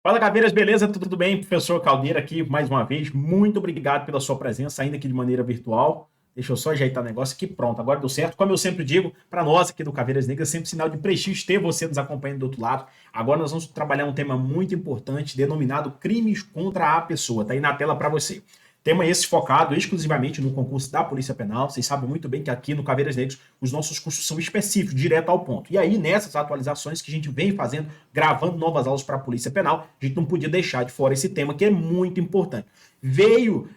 Fala, Caveiras, beleza? Tudo bem? Professor Caldeira aqui mais uma vez. Muito obrigado pela sua presença, ainda aqui de maneira virtual. Deixa eu só ajeitar o negócio aqui. Pronto, agora deu certo. Como eu sempre digo, para nós aqui do Caveiras Negras, é sempre sinal de prestígio ter você nos acompanhando do outro lado. Agora nós vamos trabalhar um tema muito importante, denominado crimes contra a pessoa. Tá aí na tela para você. Tema esse focado exclusivamente no concurso da Polícia Penal. Vocês sabem muito bem que aqui no Caveiras Negras os nossos cursos são específicos, direto ao ponto. E aí, nessas atualizações que a gente vem fazendo, gravando novas aulas para a Polícia Penal, a gente não podia deixar de fora esse tema que é muito importante. Veio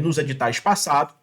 nos editais passados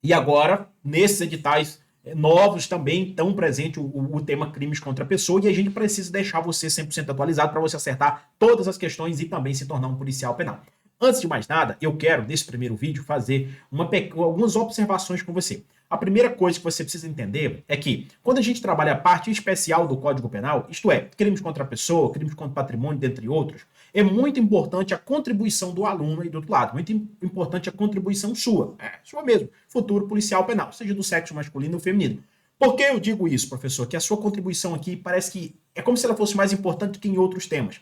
e agora, nesses editais novos também estão presente o tema crimes contra a pessoa e a gente precisa deixar você 100% atualizado para você acertar todas as questões e também se tornar um policial penal. Antes de mais nada, eu quero, nesse primeiro vídeo, fazer algumas observações com você. A primeira coisa que você precisa entender é que, quando a gente trabalha a parte especial do Código Penal, isto é, crimes contra a pessoa, crimes contra o patrimônio, dentre outros, é muito importante a contribuição do aluno aí do outro lado, muito importante a contribuição sua, sua mesmo, futuro policial penal, seja do sexo masculino ou feminino. Por que eu digo isso, professor? Que a sua contribuição aqui parece que é como se ela fosse mais importante do que em outros temas.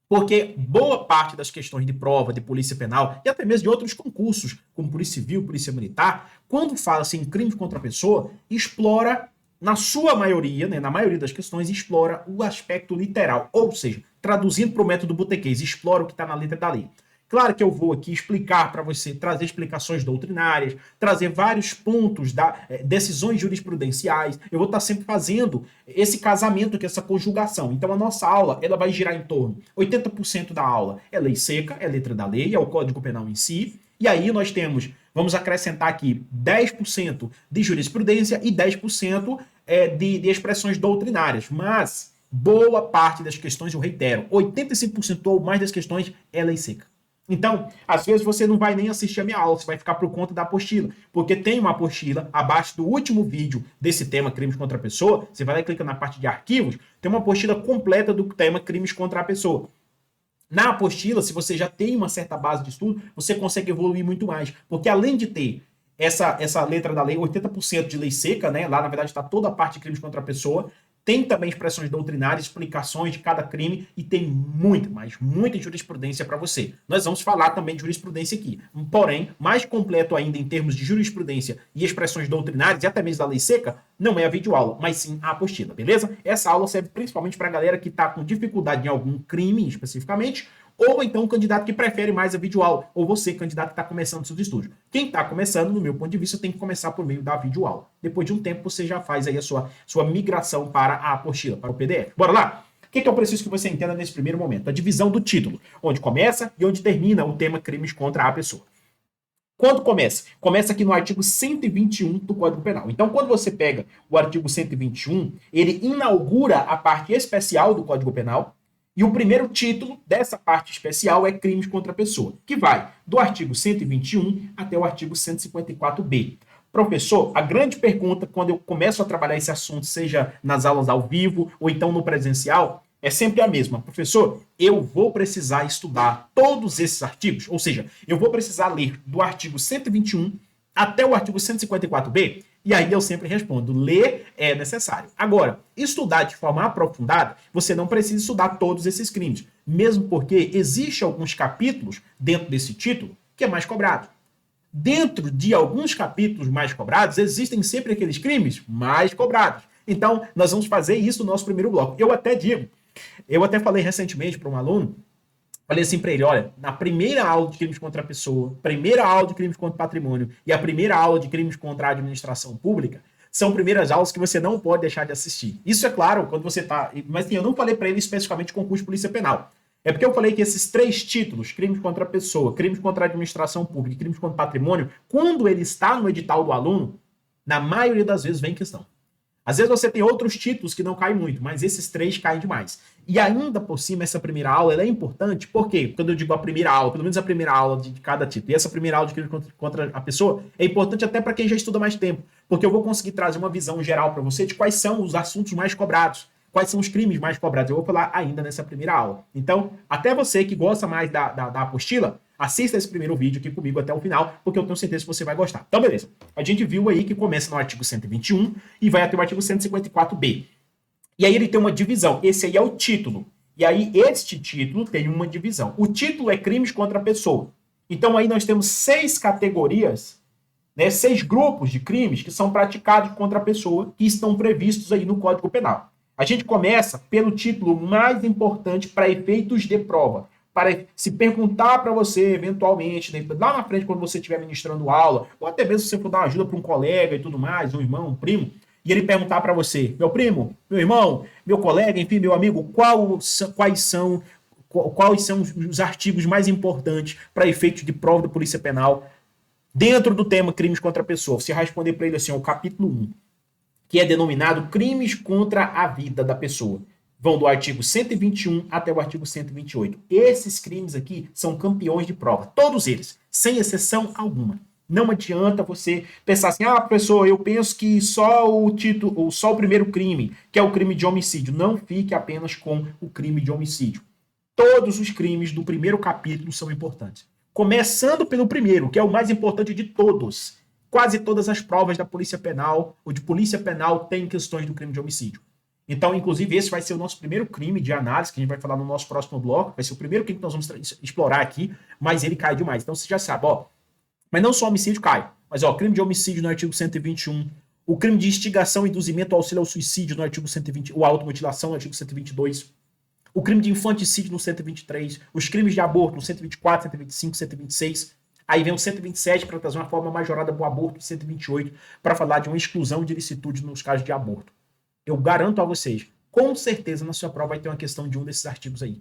Porque boa parte das questões de prova, de polícia penal e até mesmo de outros concursos, como polícia civil, polícia militar, quando fala-se em crimes contra a pessoa, explora, na sua maioria, na maioria das questões, explora o aspecto literal, ou seja, traduzindo para o método botequês, explora o que está na letra da lei. Claro que eu vou aqui explicar para você, trazer explicações doutrinárias, trazer vários pontos da decisões jurisprudenciais. Eu vou estar sempre fazendo esse casamento, que essa conjugação. Então a nossa aula, ela vai girar em torno 80% da aula é lei seca, é letra da lei, é o Código Penal em si. E aí nós temos, vamos acrescentar aqui 10% de jurisprudência e 10% de expressões doutrinárias. Mas boa parte das questões, eu reitero, 85% ou mais das questões é lei seca. Então, às vezes você não vai nem assistir a minha aula, você vai ficar por conta da apostila, porque tem uma apostila abaixo do último vídeo desse tema crimes contra a pessoa, você vai lá e clica na parte de arquivos, tem uma apostila completa do tema crimes contra a pessoa. Na apostila, se você já tem uma certa base de estudo, você consegue evoluir muito mais, porque além de ter essa letra da lei, 80% de lei seca, né? Lá na verdade está toda a parte de crimes contra a pessoa, tem também expressões doutrinárias, explicações de cada crime e tem muita, mas muita jurisprudência para você. Nós vamos falar também de jurisprudência aqui. Porém, mais completo ainda em termos de jurisprudência e expressões doutrinárias e até mesmo da lei seca, não é a videoaula, mas sim a apostila, beleza? Essa aula serve principalmente para a galera que está com dificuldade em algum crime especificamente, ou então o candidato que prefere mais a videoaula, ou você, candidato que está começando seus estudos. Quem está começando, no meu ponto de vista, tem que começar por meio da videoaula. Depois de um tempo, você já faz aí a sua migração para a apostila, para o PDF. Bora lá? O que eu preciso que você entenda nesse primeiro momento? A divisão do título, onde começa e onde termina o tema crimes contra a pessoa. Quando começa? Começa aqui no artigo 121 do Código Penal. Então, quando você pega o artigo 121, ele inaugura a parte especial do Código Penal. E o primeiro título dessa parte especial é crimes contra a pessoa, que vai do artigo 121 até o artigo 154b. Professor, a grande pergunta quando eu começo a trabalhar esse assunto, seja nas aulas ao vivo ou então no presencial, é sempre a mesma. Professor, eu vou precisar estudar todos esses artigos, ou seja, eu vou precisar ler do artigo 121 até o artigo 154b? E aí eu sempre respondo, ler é necessário. Agora, estudar de forma aprofundada, você não precisa estudar todos esses crimes, mesmo porque existe alguns capítulos dentro desse título que é mais cobrado. Dentro de alguns capítulos mais cobrados, existem sempre aqueles crimes mais cobrados. Então, nós vamos fazer isso no nosso primeiro bloco. Eu até falei recentemente para um aluno, falei assim para ele, olha, na primeira aula de crimes contra a pessoa, primeira aula de crimes contra o patrimônio e a primeira aula de crimes contra a administração pública, são primeiras aulas que você não pode deixar de assistir. Isso é claro, quando você está... Mas assim, eu não falei para ele especificamente concurso de polícia penal. É porque eu falei que esses três títulos, crimes contra a pessoa, crimes contra a administração pública e crimes contra o patrimônio, quando ele está no edital do aluno, na maioria das vezes vem questão. Às vezes você tem outros títulos que não caem muito, mas esses três caem demais. E ainda por cima, essa primeira aula ela é importante, porque quando eu digo a primeira aula, pelo menos a primeira aula de cada título, e essa primeira aula de crime contra a pessoa, é importante até para quem já estuda mais tempo, porque eu vou conseguir trazer uma visão geral para você de quais são os assuntos mais cobrados, quais são os crimes mais cobrados. Eu vou falar ainda nessa primeira aula. Então, até você que gosta mais da apostila, assista esse primeiro vídeo aqui comigo até o final, porque eu tenho certeza que você vai gostar. Então, beleza. A gente viu aí que começa no artigo 121 e vai até o artigo 154b. E aí ele tem uma divisão. Esse aí é o título. E aí, este título tem uma divisão. O título é crimes contra a pessoa. Então, aí nós temos 6 categorias, né, 6 grupos de crimes que são praticados contra a pessoa, que estão previstos aí no Código Penal. A gente começa pelo título mais importante para efeitos de prova. Para se perguntar para você, eventualmente, né, lá na frente, quando você estiver ministrando aula, ou até mesmo se você for dar uma ajuda para um colega e tudo mais, um irmão, um primo, e ele perguntar para você, meu primo, meu irmão, meu colega, enfim, meu amigo, quais são os artigos mais importantes para efeitos de prova da Polícia Penal dentro do tema crimes contra a pessoa? Você vai responder para ele assim, o capítulo 1, que é denominado crimes contra a vida da pessoa. Vão do artigo 121 até o artigo 128. Esses crimes aqui são campeões de prova, todos eles, sem exceção alguma. Não adianta você pensar assim, professor, eu penso que só o título, só o primeiro crime, que é o crime de homicídio. Não fique apenas com o crime de homicídio. Todos os crimes do primeiro capítulo são importantes. Começando pelo primeiro, que é o mais importante de todos. Quase todas as provas da Polícia Penal ou de Polícia Penal têm questões do crime de homicídio. Então, inclusive, esse vai ser o nosso primeiro crime de análise, que a gente vai falar no nosso próximo bloco. Vai ser o primeiro crime que nós vamos explorar aqui, mas ele cai demais. Então, você já sabe, mas não só homicídio cai, mas crime de homicídio no artigo 121, o crime de instigação, induzimento, auxílio ao suicídio no artigo 120, ou automutilação no artigo 122, o crime de infanticídio no 123, os crimes de aborto no 124, 125, 126. Aí vem o 127 para trazer uma forma majorada para o aborto, 128 para falar de uma exclusão de ilicitude nos casos de aborto. Eu garanto a vocês, com certeza na sua prova vai ter uma questão de um desses artigos aí.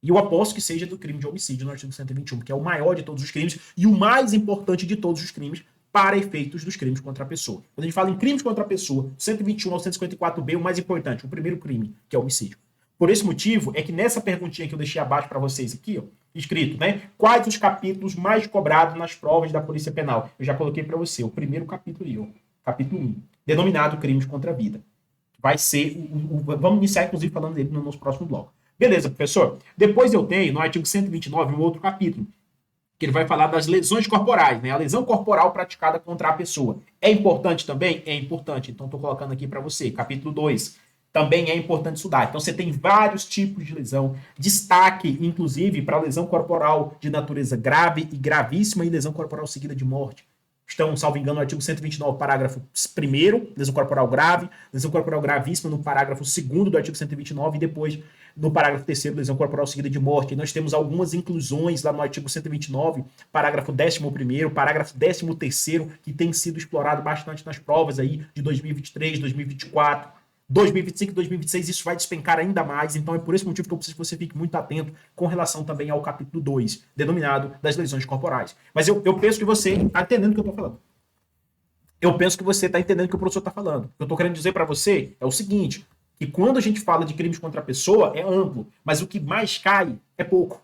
E eu aposto que seja do crime de homicídio no artigo 121, que é o maior de todos os crimes e o mais importante de todos os crimes para efeitos dos crimes contra a pessoa. Quando a gente fala em crimes contra a pessoa, 121 ao 154B, o mais importante, o primeiro crime, que é o homicídio. Por esse motivo, é que nessa perguntinha que eu deixei abaixo para vocês aqui, escrito, né? Quais os capítulos mais cobrados nas provas da Polícia Penal? Eu já coloquei para você, o primeiro capítulo aí, capítulo 1, denominado crimes contra a vida. Vai ser, vamos iniciar inclusive falando dele no nosso próximo bloco. Beleza, professor? Depois eu tenho, no artigo 129, um outro capítulo, que ele vai falar das lesões corporais, né? A lesão corporal praticada contra a pessoa. É importante também? É importante. Então, estou colocando aqui para você, capítulo 2. Também é importante estudar. Então, você tem vários tipos de lesão. Destaque, inclusive, para a lesão corporal de natureza grave e gravíssima e lesão corporal seguida de morte. Estão, salvo engano, no artigo 129, parágrafo 1º, lesão corporal grave, lesão corporal gravíssima no parágrafo 2º do artigo 129 e depois no parágrafo 3º, lesão corporal seguida de morte. E nós temos algumas inclusões lá no artigo 129, parágrafo 11º, parágrafo 13º, que tem sido explorado bastante nas provas aí de 2023, 2024, 2025 e 2026, isso vai despencar ainda mais, então é por esse motivo que eu preciso que você fique muito atento com relação também ao capítulo 2, denominado das lesões corporais. Mas eu penso que você está entendendo o que eu estou falando. Eu penso que você está entendendo o que o professor está falando. O que eu estou querendo dizer para você é o seguinte, que quando a gente fala de crimes contra a pessoa, é amplo, mas o que mais cai é pouco.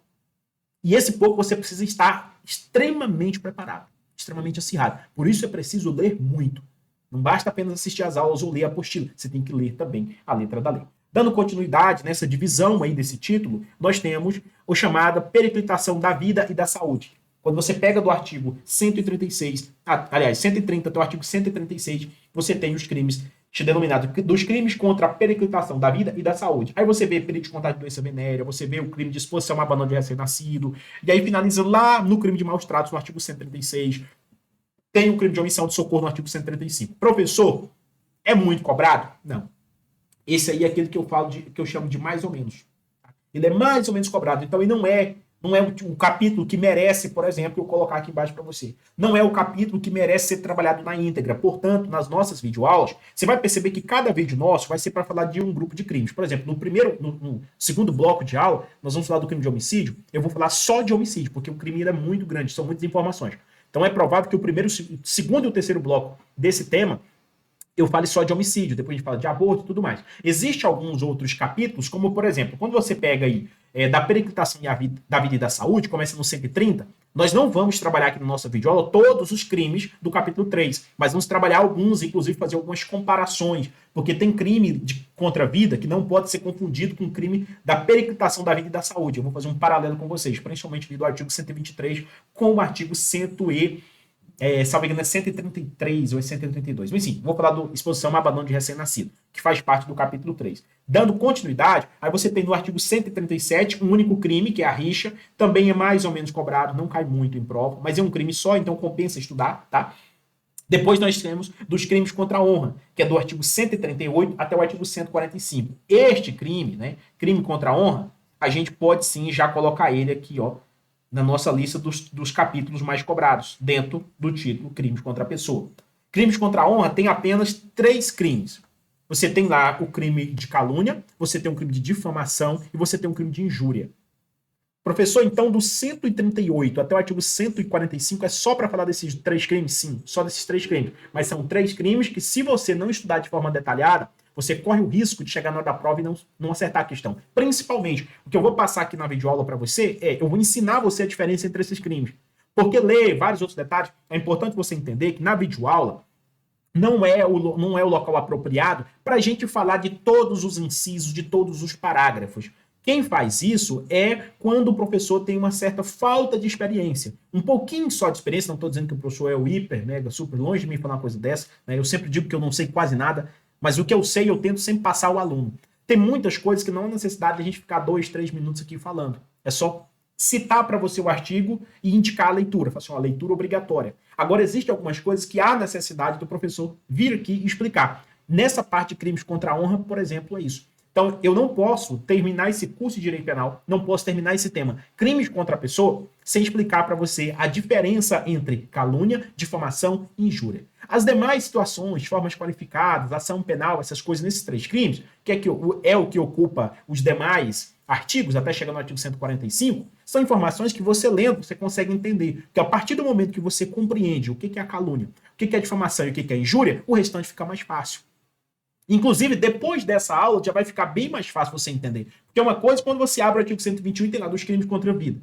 E esse pouco você precisa estar extremamente preparado, extremamente acirrado. Por isso é preciso ler muito. Não basta apenas assistir às aulas ou ler a apostila, você tem que ler também a letra da lei. Dando continuidade nessa divisão aí desse título, nós temos o chamado periclitação da vida e da saúde. Quando você pega do artigo 136, 130 até o artigo 136, você tem os crimes denominados dos crimes contra a periclitação da vida e da saúde. Aí você vê perigo de contágio de doença venérea, você vê o crime de exposição a abandono de recém-nascido, e aí finaliza lá no crime de maus tratos, no artigo 136, tem o crime de omissão de socorro no artigo 135. Professor, é muito cobrado? Não. Esse aí é aquele que eu falo que eu chamo de mais ou menos. Ele é mais ou menos cobrado. Então, ele não é o capítulo que merece, por exemplo, eu colocar aqui embaixo para você. Não é o capítulo que merece ser trabalhado na íntegra. Portanto, nas nossas videoaulas, você vai perceber que cada vídeo nosso vai ser para falar de um grupo de crimes. Por exemplo, no segundo bloco de aula, nós vamos falar do crime de homicídio. Eu vou falar só de homicídio, porque o crime é muito grande, são muitas informações. Então é provável que o segundo e o terceiro bloco desse tema eu fale só de homicídio, depois a gente fala de aborto e tudo mais. Existem alguns outros capítulos, como por exemplo, quando você pega aí da periclitação da vida e da saúde, começa no 130, nós não vamos trabalhar aqui no nosso videoaula todos os crimes do capítulo 3, mas vamos trabalhar alguns, inclusive fazer algumas comparações, porque tem crime contra a vida que não pode ser confundido com o crime da periclitação da vida e da saúde. Eu vou fazer um paralelo com vocês, principalmente do artigo 123 com o artigo 133 ou 132. Mas sim, vou falar da exposição a abandono de recém-nascido, que faz parte do capítulo 3. Dando continuidade, aí você tem no artigo 137 um único crime, que é a rixa, também é mais ou menos cobrado, não cai muito em prova, mas é um crime só, então compensa estudar, tá? Depois nós temos dos crimes contra a honra, que é do artigo 138 até o artigo 145. Este crime, né, crime contra a honra, a gente pode sim já colocar ele aqui, ó, na nossa lista dos capítulos mais cobrados, dentro do título Crimes contra a Pessoa. Crimes contra a honra tem apenas 3 crimes. Você tem lá o crime de calúnia, você tem um crime de difamação e você tem um crime de injúria. Professor, então, do 138 até o artigo 145 é só para falar desses 3 crimes? Sim, só desses 3 crimes. Mas são 3 crimes que, se você não estudar de forma detalhada, você corre o risco de chegar na hora da prova e não acertar a questão. Principalmente, o que eu vou passar aqui na videoaula para você eu vou ensinar você a diferença entre esses crimes. Porque ler vários outros detalhes, é importante você entender que na videoaula não é o local apropriado para a gente falar de todos os incisos, de todos os parágrafos. Quem faz isso é quando o professor tem uma certa falta de experiência. Um pouquinho só de experiência, não estou dizendo que o professor é o hiper, mega, super longe de mim falar uma coisa dessa, né? Eu sempre digo que eu não sei quase nada, mas o que eu sei eu tento sempre passar ao aluno. Tem muitas coisas que não há necessidade de a gente ficar 2, 3 minutos aqui falando. É só citar para você o artigo e indicar a leitura. Faça uma leitura obrigatória. Agora, existem algumas coisas que há necessidade do professor vir aqui e explicar. Nessa parte de crimes contra a honra, por exemplo, é isso. Então, eu não posso terminar esse curso de Direito Penal, não posso terminar esse tema, crimes contra a pessoa, sem explicar para você a diferença entre calúnia, difamação e injúria. As demais situações, formas qualificadas, ação penal, essas coisas nesses 3 crimes, que é o que ocupa os demais artigos, até chegar no artigo 145, são informações que você lendo, você consegue entender. Que a partir do momento que você compreende o que é a calúnia, o que é a difamação e o que é a injúria, o restante fica mais fácil. Inclusive, depois dessa aula, já vai ficar bem mais fácil você entender. Porque uma coisa é quando você abre o artigo 121 e tem lá dos crimes contra a vida.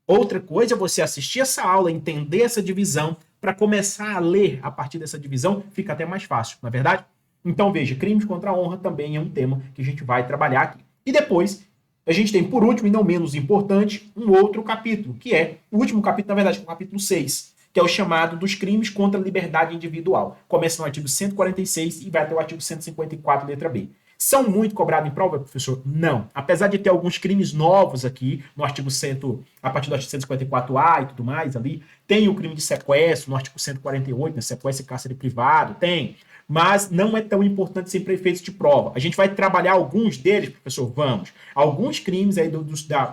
Outra coisa é você assistir essa aula, entender essa divisão, para começar a ler a partir dessa divisão, fica até mais fácil, não é verdade? Então, veja, crimes contra a honra também é um tema que a gente vai trabalhar aqui. E depois, a gente tem, por último e não menos importante, um outro capítulo, que é o último capítulo, na verdade, que é o capítulo 6, que é o chamado dos crimes contra a liberdade individual. Começa no artigo 146 e vai até o artigo 154, letra B. São muito cobrados em prova, professor? Não. Apesar de ter alguns crimes novos aqui, no artigo 100, a partir do artigo 154A e tudo mais ali, tem o crime de sequestro, no artigo 148, né, sequestro e cárcere privado, tem. Mas não é tão importante ser prefeitos de prova. A gente vai trabalhar alguns deles, professor, vamos. Alguns crimes aí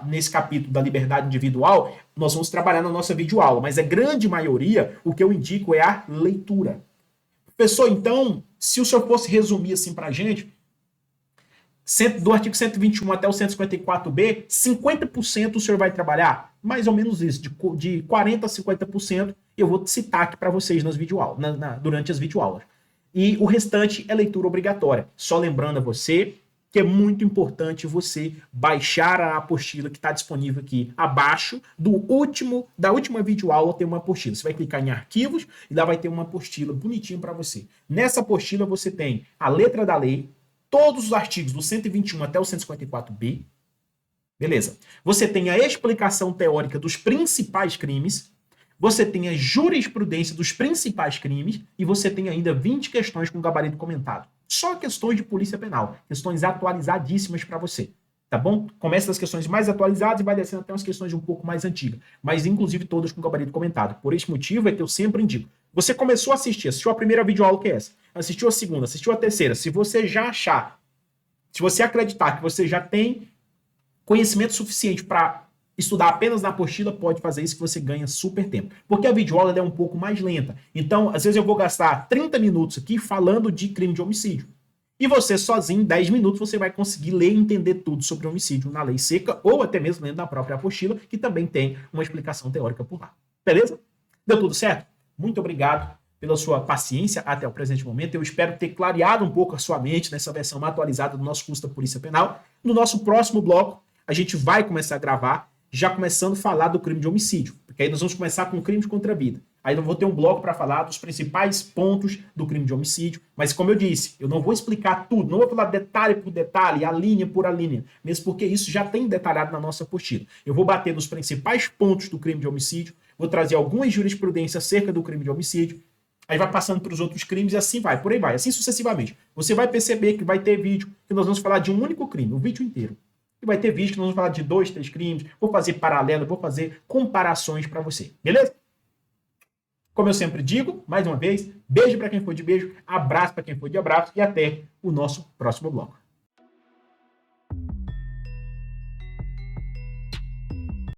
nesse capítulo da liberdade individual, nós vamos trabalhar na nossa videoaula, mas a grande maioria, o que eu indico é a leitura. Professor, então, se o senhor fosse resumir assim pra gente, do artigo 121 até o 154B, 50% o senhor vai trabalhar? Mais ou menos isso, de 40% a 50% eu vou citar aqui para vocês nas videoaulas, durante as videoaulas. E o restante é leitura obrigatória. Só lembrando a você que é muito importante você baixar a apostila que está disponível aqui abaixo da última videoaula, tem uma apostila. Você vai clicar em arquivos e lá vai ter uma apostila bonitinha para você. Nessa apostila você tem a letra da lei, todos os artigos do 121 até o 154B. Beleza. Você tem a explicação teórica dos principais crimes, você tem a jurisprudência dos principais crimes e você tem ainda 20 questões com gabarito comentado. Só questões de polícia penal, questões atualizadíssimas para você, tá bom? Começa das questões mais atualizadas e vai descendo até umas questões um pouco mais antigas, mas inclusive todas com gabarito comentado. Por esse motivo é que eu sempre indico. Você começou a assistiu a primeira videoaula que é essa, assistiu a segunda, assistiu a terceira, se você já achar, se você acreditar que você já tem conhecimento suficiente para estudar apenas na apostila, pode fazer isso que você ganha super tempo. Porque a videoaula é um pouco mais lenta. Então, às vezes eu vou gastar 30 minutos aqui falando de crime de homicídio. E você sozinho, em 10 minutos, você vai conseguir ler e entender tudo sobre homicídio na lei seca ou até mesmo lendo na própria apostila, que também tem uma explicação teórica por lá. Beleza? Deu tudo certo? Muito obrigado pela sua paciência até o presente momento. Eu espero ter clareado um pouco a sua mente nessa versão atualizada do nosso curso da Polícia Penal. No nosso próximo bloco, a gente vai começar a gravar já começando a falar do crime de homicídio, porque aí nós vamos começar com crimes contra a vida. Aí eu vou ter um bloco para falar dos principais pontos do crime de homicídio, mas como eu disse, eu não vou explicar tudo, não vou falar detalhe por detalhe, a linha por a linha, mesmo porque isso já tem detalhado na nossa apostila. Eu vou bater nos principais pontos do crime de homicídio, vou trazer algumas jurisprudências acerca do crime de homicídio, Aí vai passando para os outros crimes e assim vai, por aí vai, assim sucessivamente. Você vai perceber que vai ter vídeo que nós vamos falar de um único crime, o vídeo inteiro. E vai ter vídeo que nós vamos falar de 2, 3 crimes, vou fazer paralelo, vou fazer comparações para você, beleza? Como eu sempre digo, mais uma vez, beijo para quem for de beijo, abraço para quem for de abraço e até o nosso próximo bloco.